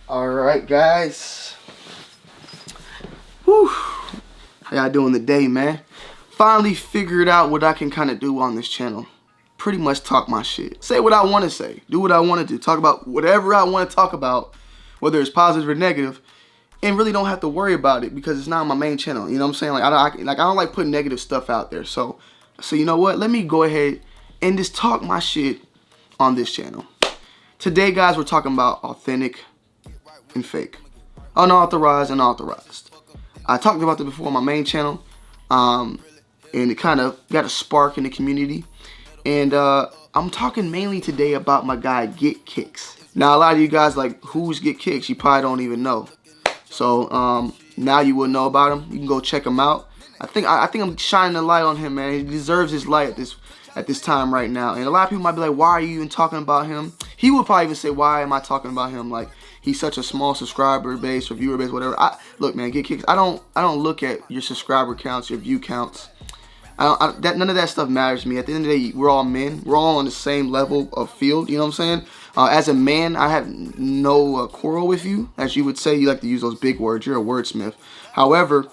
Alright guys. Whew. How y'all doing today, man? Finally figured out what I can kind of do on this channel. Pretty much talk my shit. Say what I want to say. Do what I want to do. Talk about whatever I want to talk about. Whether it's positive or negative. And really don't have to worry about it because it's not my main channel. You know what I'm saying? Like I don't like putting negative stuff out there. So you know what? Let me go ahead and just talk my shit on this channel. Today, guys, we're talking about authentic and fake, unauthorized and authorized. I talked about this before on my main channel, and it kind of got a spark in the community. And I'm talking mainly today about my guy Get Kicks. Now, a lot of you guys like, who's Get Kicks? You probably don't even know. So now you will know about him. You can go check him out. I think I'm shining a light on him, man. He deserves his light at this time right now. And a lot of people might be like, why are you even talking about him? He would probably even say, why am I talking about him? Like, he's such a small subscriber base or viewer base, whatever. Look, man, Get Kicks. I don't look at your subscriber counts, your view counts. None of that stuff matters to me. At the end of the day, we're all men. We're all on the same level of field. You know what I'm saying? As a man, I have no quarrel with you. As you would say, you like to use those big words. You're a wordsmith. However,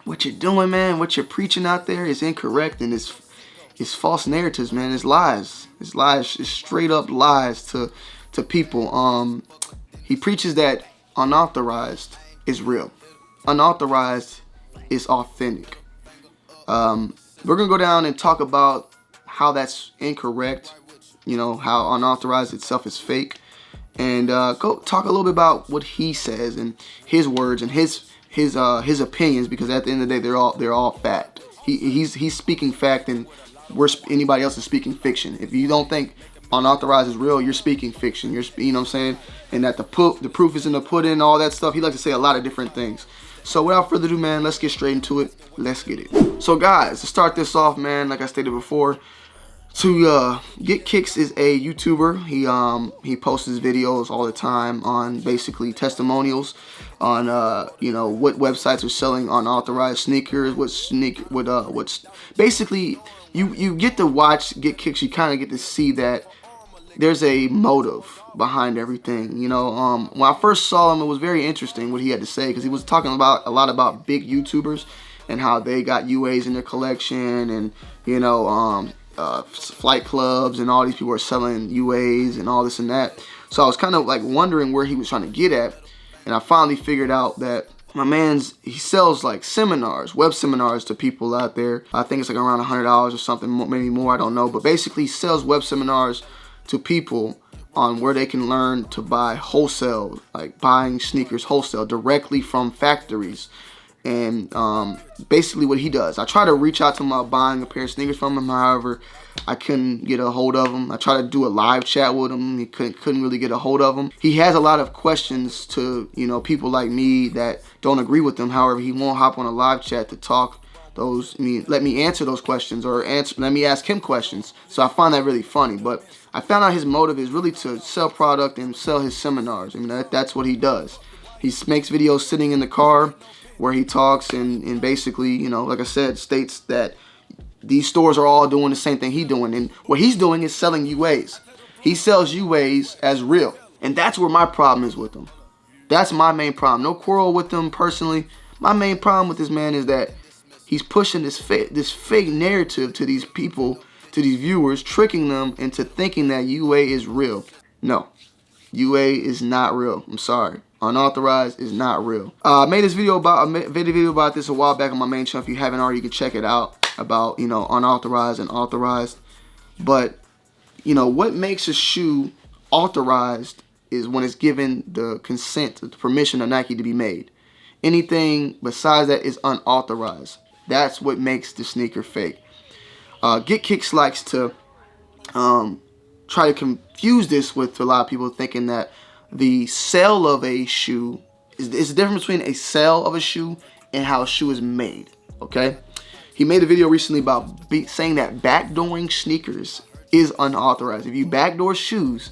what you're doing, man, what you're preaching out there is incorrect, and it's false narratives, man. It's lies. It's lies. It's straight up lies to people. He preaches that unauthorized is real. Unauthorized is authentic. We're gonna go down and talk about how that's incorrect. You know, how unauthorized itself is fake, and go talk a little bit about what he says and his words and his opinions, because at the end of the day, they're all fact. He's speaking fact, and anybody else is speaking fiction. If you don't think unauthorized is real, you're speaking fiction. You know what I'm saying? And that the proof is in the pudding, all that stuff. He likes to say a lot of different things. So without further ado, man, let's get straight into it. Let's get it. So guys, to start this off, man, like I stated before, Get Kicks is a YouTuber. He posts his videos all the time on basically testimonials on you know, what websites are selling unauthorized sneakers, what's basically you get to watch Get Kicks. You kind of get to see that there's a motive behind everything. You know, when I first saw him, it was very interesting what he had to say, because he was talking about a lot about big YouTubers and how they got UAs in their collection, and you know, flight clubs, and all these people are selling UAs and all this and that. So I was kind of like wondering where he was trying to get at, and I finally figured out that my he sells like seminars, web seminars to people out there. I think it's like around $100 or something, maybe more, I don't know. But basically he sells web seminars to people on where they can learn to buy wholesale, like buying sneakers wholesale directly from factories. And basically what he does, I try to reach out to him about buying a pair of sneakers from him. However, I couldn't get a hold of him. I tried to do a live chat with him. He couldn't really get a hold of him. He has a lot of questions to, you know, people like me that don't agree with him. However, he won't hop on a live chat to talk let me answer those questions, or let me ask him questions. So I find that really funny. But I found out his motive is really to sell product and sell his seminars. I mean, that's what he does. He makes videos sitting in the car where he talks and basically, you know, like I said, states that these stores are all doing the same thing he's doing. And what he's doing is selling UAs. He sells UAs as real. And that's where my problem is with him. That's my main problem. No quarrel with him personally. My main problem with this man is that he's pushing this fake narrative to these people, to these viewers, tricking them into thinking that UA is real. No, UA is not real. I'm sorry. Unauthorized is not real. I made a video about this a while back on my main channel. If you haven't already, you can check it out, about, you know, unauthorized and authorized. But, you know, what makes a shoe authorized is when it's given the consent, the permission of Nike to be made. Anything besides that is unauthorized. That's what makes the sneaker fake. Get Kicks likes to try to confuse this with a lot of people thinking that the sale of a shoe is the difference between a sale of a shoe and how a shoe is made. Okay, he made a video recently about saying that backdooring sneakers is unauthorized. If you backdoor shoes,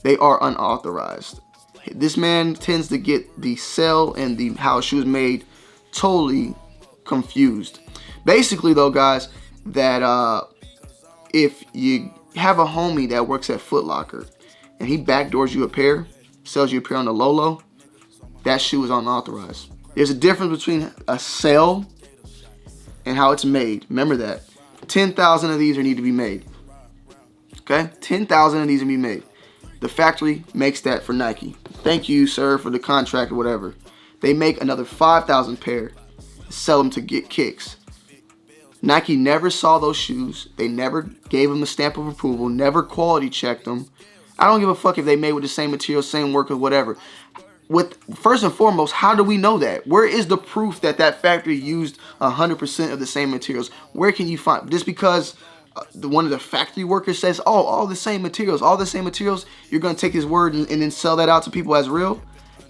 they are unauthorized. This man tends to get the sale and how a shoe is made totally confused. Basically though, guys, that if you have a homie that works at Foot Locker and he backdoors you a pair, Sales you appear on the low, that shoe is unauthorized. There's a difference between a sale and how it's made. Remember that. 10,000 of these need to be made. Okay? 10,000 of these need to be made. The factory makes that for Nike. Thank you, sir, for the contract or whatever. They make another 5,000 pair, sell them to get kicks. Nike never saw those shoes. They never gave them a stamp of approval, never quality checked them. I don't give a fuck if they made with the same material, same work, or whatever. First and foremost, how do we know that? Where is the proof that that factory used 100% of the same materials? Where can you find? Just because one of the factory workers says, oh, all the same materials, you're going to take his word and then sell that out to people as real?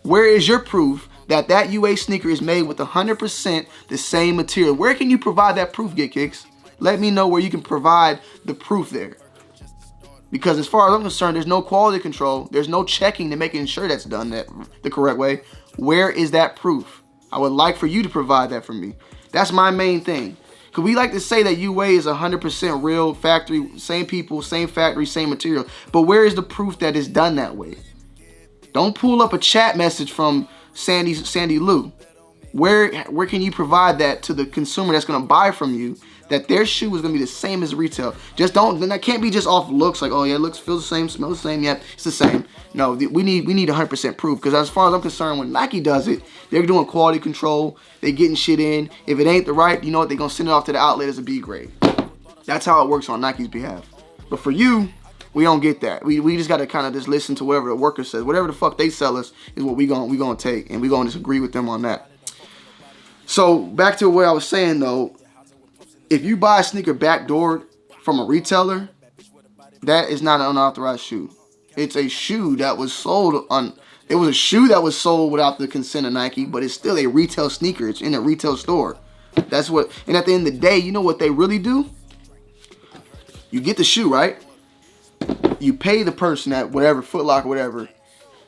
Where is your proof that that UA sneaker is made with 100% the same material? Where can you provide that proof, Get Kicks? Let me know where you can provide the proof there. Because as far as I'm concerned, there's no quality control. There's no checking to making sure that's done the correct way. Where is that proof? I would like for you to provide that for me. That's my main thing. Because we like to say that UA is 100% real factory, same people, same factory, same material. But where is the proof that it's done that way? Don't pull up a chat message from Sandy Lou. Where can you provide that to the consumer that's going to buy from you, that their shoe is going to be the same as retail? Then that can't be just off looks, like, oh yeah, it looks, feels the same, smells the same, yeah, it's the same. No, we need 100% proof, because as far as I'm concerned, when Nike does it, they're doing quality control, they're getting shit in. If it ain't the right, you know what, they're going to send it off to the outlet as a B grade. That's how it works on Nike's behalf. But for you, we don't get that. We just got to kind of just listen to whatever the worker says. Whatever the fuck they sell us is what we gonna take, and we gonna just agree with them on that. So back to what I was saying though, if you buy a sneaker backdoored from a retailer, that is not an unauthorized shoe. It's a shoe that was sold it was a shoe that was sold without the consent of Nike, but it's still a retail sneaker. It's in a retail store. That's what, and at the end of the day, you know what they really do? You get the shoe, right? You pay the person at whatever, Foot Locker, whatever.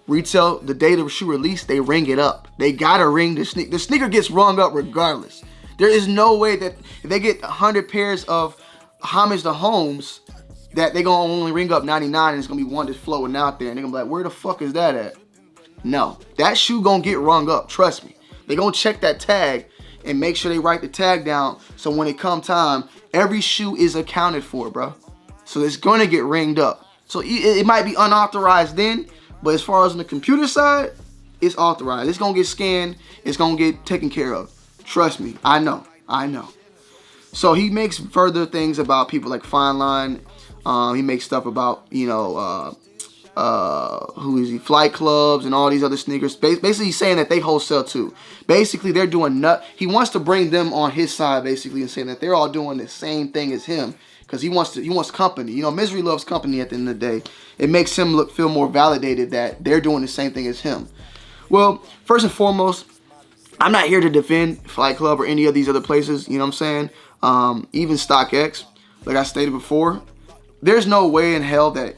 Retail, the day the shoe released, they ring it up. They gotta ring the sneaker. The sneaker gets rung up regardless. There is no way that if they get 100 pairs of homage to Holmes, that they gonna only ring up 99 and it's gonna be one that's floating out there. And they're gonna be like, where the fuck is that at? No, that shoe gonna get rung up, trust me. They gonna check that tag and make sure they write the tag down, so when it come time, every shoe is accounted for, bro. So it's gonna get ringed up. So it might be unauthorized then, but as far as on the computer side, it's authorized. It's gonna get scanned. It's gonna get taken care of. Trust me, I know. So he makes further things about people like Fine Line. He makes stuff about, you know, who is he? Flight Clubs and all these other sneakers. Basically, he's saying that they wholesale too. Basically, they're doing he wants to bring them on his side, basically, and saying that they're all doing the same thing as him. Because he wants company. You know, misery loves company at the end of the day. It makes him feel more validated that they're doing the same thing as him. Well, first and foremost, I'm not here to defend Flight Club or any of these other places. You know what I'm saying? Even StockX, like I stated before, there's no way in hell that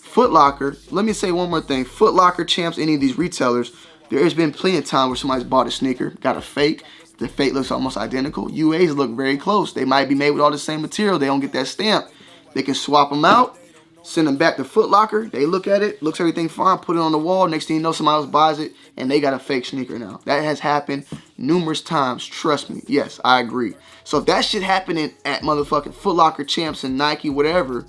Foot Locker, let me say one more thing, Foot Locker, Champs, any of these retailers, there has been plenty of time where somebody's bought a sneaker, got a fake. The fake looks almost identical. UAs look very close. They might be made with all the same material. They don't get that stamp. They can swap them out, send them back to Foot Locker. They look at it, looks everything fine, put it on the wall. Next thing you know, somebody else buys it, and they got a fake sneaker now. That has happened numerous times. Trust me. Yes, I agree. So if that shit happening at motherfucking Foot Locker, Champs, and Nike, whatever,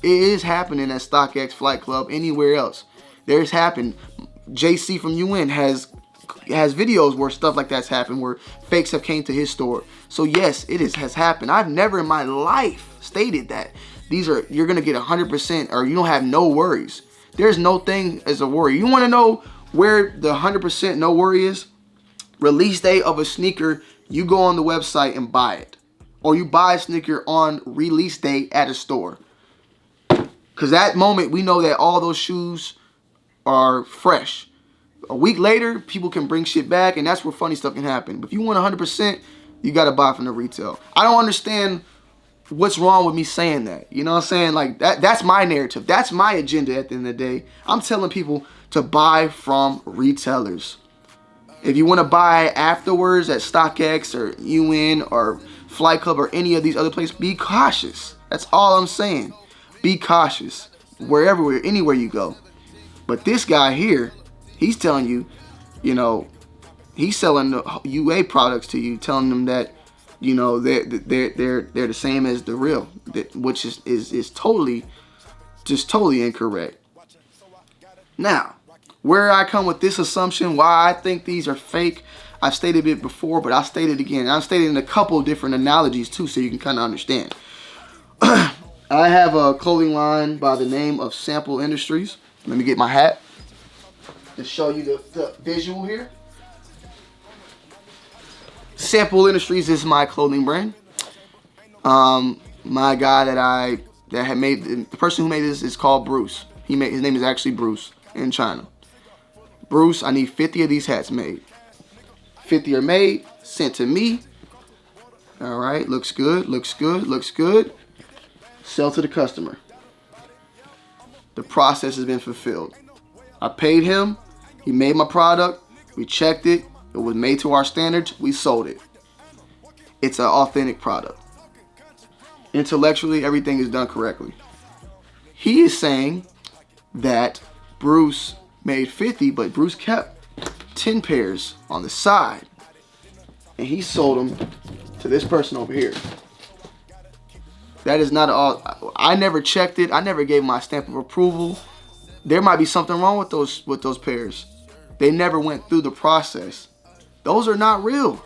it is happening at StockX, Flight Club, anywhere else. There's happened. JC from UN has videos where stuff like that's happened, where fakes have came to his store. So yes, has happened. I've never in my life stated that you're gonna get 100% or you don't have no worries. There's no thing as a worry. You want to know where the 100% no worry is? Release date of a sneaker, you go on the website and buy it, or you buy a sneaker on release date at a store. Because that moment we know that all those shoes are fresh. A week later, people can bring shit back, and that's where funny stuff can happen. But if you want 100%, you got to buy from the retail. I don't understand what's wrong with me saying that. You know what I'm saying? Like, that's my narrative. That's my agenda at the end of the day. I'm telling people to buy from retailers. If you want to buy afterwards at StockX or UN or Flight Club or any of these other places, be cautious. That's all I'm saying. Be cautious. Anywhere you go. But this guy here, he's telling you, you know, he's selling the UA products to you, telling them that, you know, they're the same as the real, which is totally, just totally incorrect. Now, where I come with this assumption, why I think these are fake, I've stated it before, but I'll state it again. I've stated in a couple of different analogies too, so you can kind of understand. I have a clothing line by the name of Sample Industries. Let me get my hat to show you the visual here. Sample Industries is my clothing brand. My guy that had made, the person who made this is called Bruce. His name is actually Bruce in China. Bruce, I need 50 of these hats made. 50 are made, sent to me. All right, looks good, looks good, looks good. Sell to the customer. The process has been fulfilled. I paid him. He made my product. We checked it. It was made to our standards. We sold it. It's an authentic product. Intellectually, everything is done correctly. He is saying that Bruce made 50, but Bruce kept 10 pairs on the side. And he sold them to this person over here. That is not all. I never checked it. I never gave my stamp of approval. There might be something wrong with those pairs. They never went through the process. Those are not real.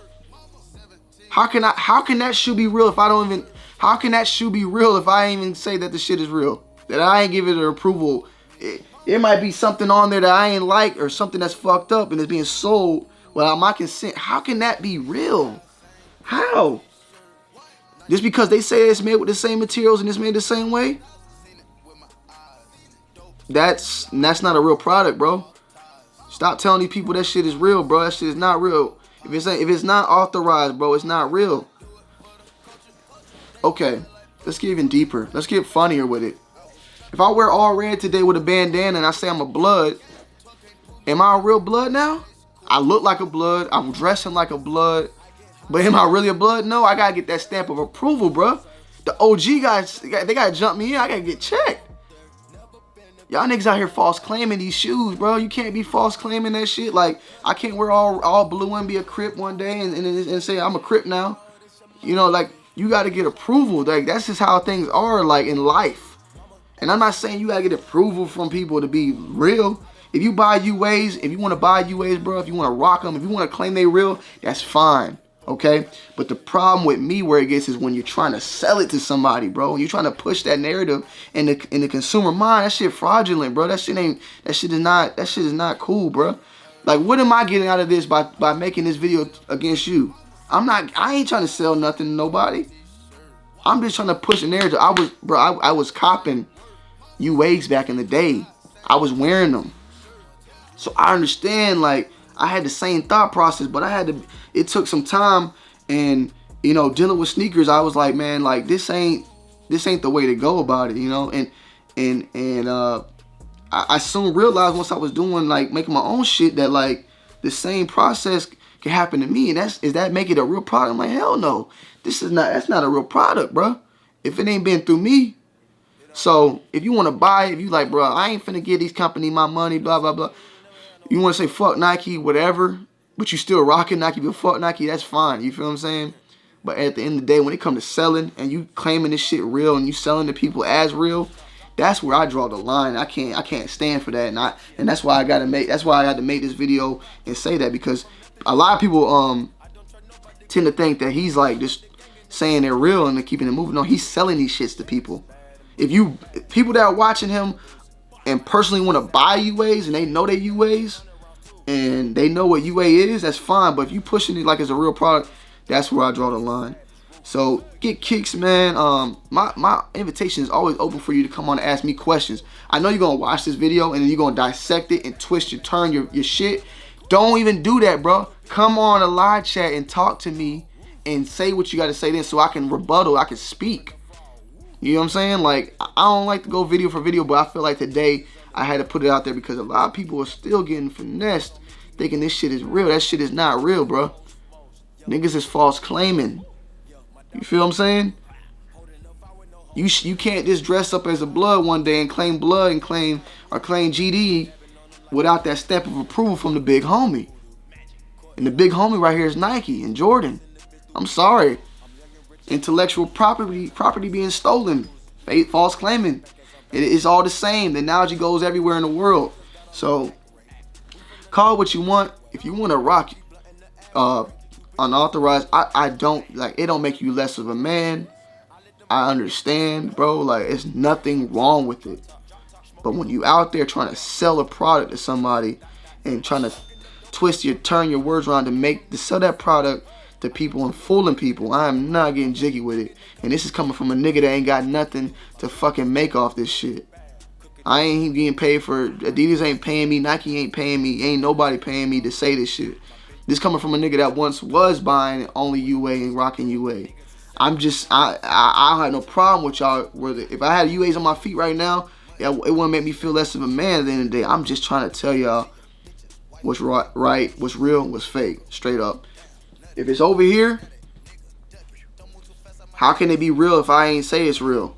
How can that shoe be real if I don't even, how can that shoe be real if I ain't even say that the shit is real? That I ain't give it an approval. It might be something on there that I ain't like, or something that's fucked up and it's being sold without my consent. How can that be real? How? Just because they say it's made with the same materials and it's made the same way? That's not a real product, bro. Stop telling these people that shit is real, bro. That shit is not real. If it's not authorized, bro, it's not real. Okay, let's get even deeper. Let's get funnier with it. If I wear all red today with a bandana and I say I'm a blood, am I a real blood now? I look like a blood. I'm dressing like a blood. But am I really a blood? No, I gotta get that stamp of approval, bro. The OG guys, they gotta jump me in. I gotta get checked. Y'all niggas out here false claiming these shoes, bro. You can't be false claiming that shit. Like, I can't wear all blue and be a Crip one day and say I'm a Crip now. You know, like, you gotta get approval. Like, that's just how things are, like, in life. And I'm not saying you gotta get approval from people to be real. If you buy UAs, if you wanna buy UAs, bro, if you wanna rock them, if you wanna claim they real, that's fine. Okay, but the problem with me where it gets is when you're trying to sell it to somebody, bro. When you're trying to push that narrative in the consumer mind, that shit fraudulent, bro. That shit is not cool, bro. Like, what am I getting out of this by making this video against you? I ain't trying to sell nothing to nobody. I'm just trying to push a narrative. I was copping UAs back in the day. I was wearing them. So I understand, like, I had the same thought process, but it took some time, and, you know, dealing with sneakers, I was like, man, like, this ain't the way to go about it, you know, and I soon realized once I was doing, like, making my own shit, that, like, the same process can happen to me, and is that make it a real product? I'm like, hell no, that's not a real product, bro, if it ain't been through me. So if you want to buy it, if you like, bro, I ain't finna give these company my money, blah, blah, blah. You want to say fuck Nike, whatever, but you still rocking Nike, but fuck Nike, that's fine. You feel what I'm saying? But at the end of the day, when it comes to selling and you claiming this shit real and you selling to people as real, that's where I draw the line. I can't stand for that, and that's why I had to make this video and say that, because a lot of people tend to think that he's like just saying they're real and they're keeping it moving. No, he's selling these shits to people. If people that are watching him and personally want to buy UAs and they know they UAs and they know what UA is, that's fine. But if you pushing it like it's a real product, that's where I draw the line. So get kicks, man. My invitation is always open for you to come on and ask me questions. I know you're gonna watch this video and then you're gonna dissect it and twist your turn your shit. Don't even do that, bro. Come on a live chat and talk to me and say what you gotta say then, so I can rebuttal, I can speak. You know what I'm saying? Like, I don't like to go video for video, but I feel like today I had to put it out there because a lot of people are still getting finessed thinking this shit is real. That shit is not real, bro. Niggas is false claiming. You feel what I'm saying? You can't just dress up as a blood one day and claim blood and claim GD without that stamp of approval from the big homie. And the big homie right here is Nike and Jordan. I'm sorry. Intellectual property being stolen. False claiming. It is all the same. The analogy goes everywhere in the world. So, call it what you want. If you want to rock unauthorized, I don't, like, it don't make you less of a man. I understand, bro. Like, it's nothing wrong with it. But when you out there trying to sell a product to somebody and trying to turn your words around to sell that product to people and fooling people, I am not getting jiggy with it. And this is coming from a nigga that ain't got nothing to fucking make off this shit. I ain't even getting paid for, Adidas ain't paying me, Nike ain't paying me, ain't nobody paying me to say this shit. This coming from a nigga that once was buying only UA and rocking UA. I had no problem with y'all. If I had UAs on my feet right now, it wouldn't make me feel less of a man at the end of the day. I'm just trying to tell y'all what's right, what's real, what's fake, straight up. If it's over here, how can it be real if I ain't say it's real?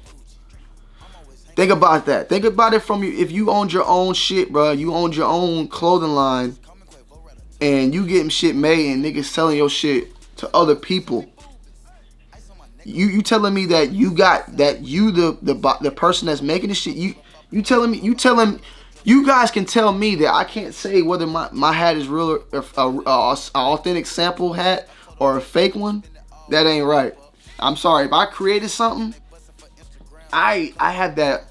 Think about that. Think about it from you. If you owned your own shit, bro, you owned your own clothing line, and you getting shit made, and niggas selling your shit to other people. You telling me that you got that the person that's making this shit? You guys can tell me that I can't say whether my hat is real or an authentic sample hat or a fake one. That ain't right. I'm sorry. If I created something, I have the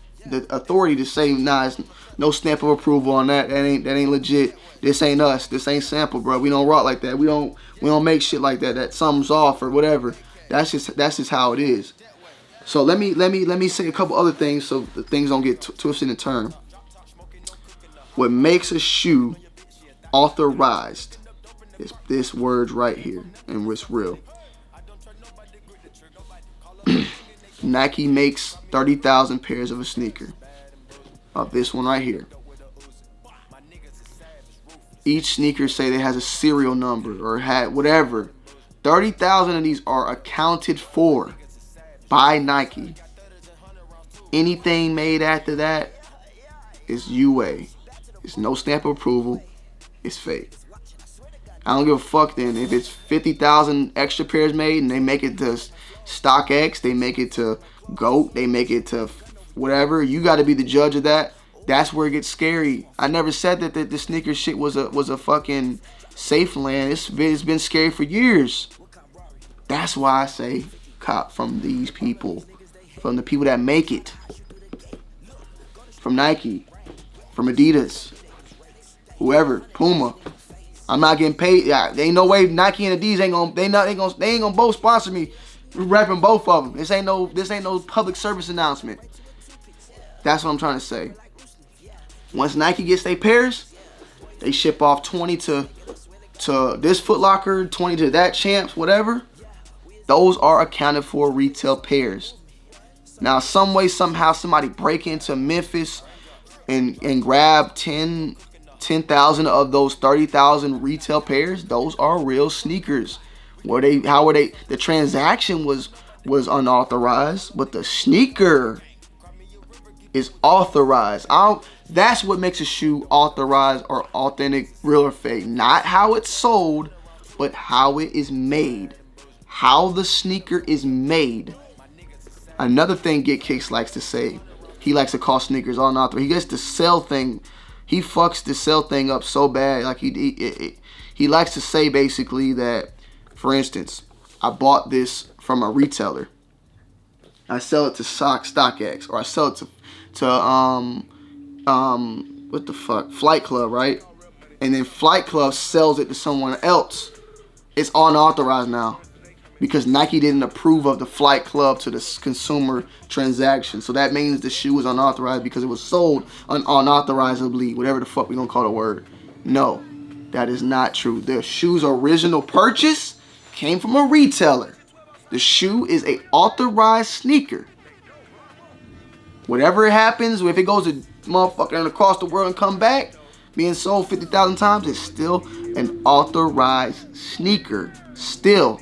authority to say, nah, it's no stamp of approval on that. That ain't legit. This ain't us. This ain't sample, bro. We don't rock like that. We don't make shit like that. That something's off or whatever. That's just how it is. So let me say a couple other things so the things don't get twisted and turned. What makes a shoe authorized is this word right here, and what's real. Nike makes 30,000 pairs of a sneaker. Of this one right here. Each sneaker say that has a serial number or had whatever. 30,000 of these are accounted for by Nike. Anything made after that is UA. It's no stamp of approval. It's fake. I don't give a fuck then if it's 50,000 extra pairs made and they make it to StockX, they make it to GOAT, they make it to whatever. You got to be the judge of that. That's where it gets scary. I never said that the sneaker shit was a fucking safe land. It's been scary for years. That's why I say cop from these people, from the people that make it, from Nike, from Adidas, whoever, Puma. I'm not getting paid. Yeah, there ain't no way Nike and Adidas ain't gonna both sponsor me. We're repping both of them. This ain't no public service announcement. That's what I'm trying to say. Once Nike gets their pairs, they ship off 20 to this Foot Locker, 20 to that Champs, whatever. Those are accounted for retail pairs. Now, some way, somehow, somebody break into Memphis and grab 10,000 of those 30,000 retail pairs. Those are real sneakers. How were they? The transaction was unauthorized, but the sneaker is authorized. That's what makes a shoe authorized or authentic, real or fake. Not how it's sold, but how it is made. How the sneaker is made. Another thing Get Kicks likes to say, he likes to call sneakers unauthorized. He gets the sell thing. He fucks the sell thing up so bad. Like he likes to say basically that, for instance, I bought this from a retailer. I sell it to StockX, or I sell it to what the fuck, Flight Club, right? And then Flight Club sells it to someone else. It's unauthorized now because Nike didn't approve of the Flight Club to the consumer transaction. So that means the shoe was unauthorized because it was sold unauthorizedly, whatever the fuck we gonna call the word. No, that is not true. The shoe's original purchase came from a retailer. The shoe is a authorized sneaker. Whatever it happens, if it goes to motherfucking across the world and come back, being sold 50,000 times, it's still an authorized sneaker. Still.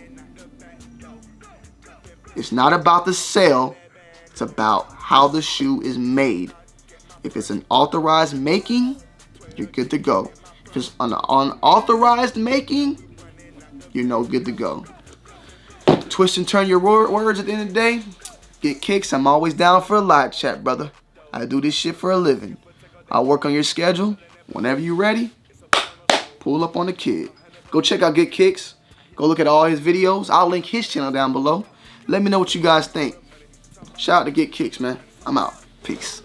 It's not about the sale. It's about how the shoe is made. If it's an authorized making, you're good to go. If it's on the unauthorized making, you're no good to go. Twist and turn your words at the end of the day. Get kicks. I'm always down for a live chat, brother. I do this shit for a living. I'll work on your schedule. Whenever you're ready, pull up on the kid. Go check out Get Kicks. Go look at all his videos. I'll link his channel down below. Let me know what you guys think. Shout out to Get Kicks, man. I'm out. Peace.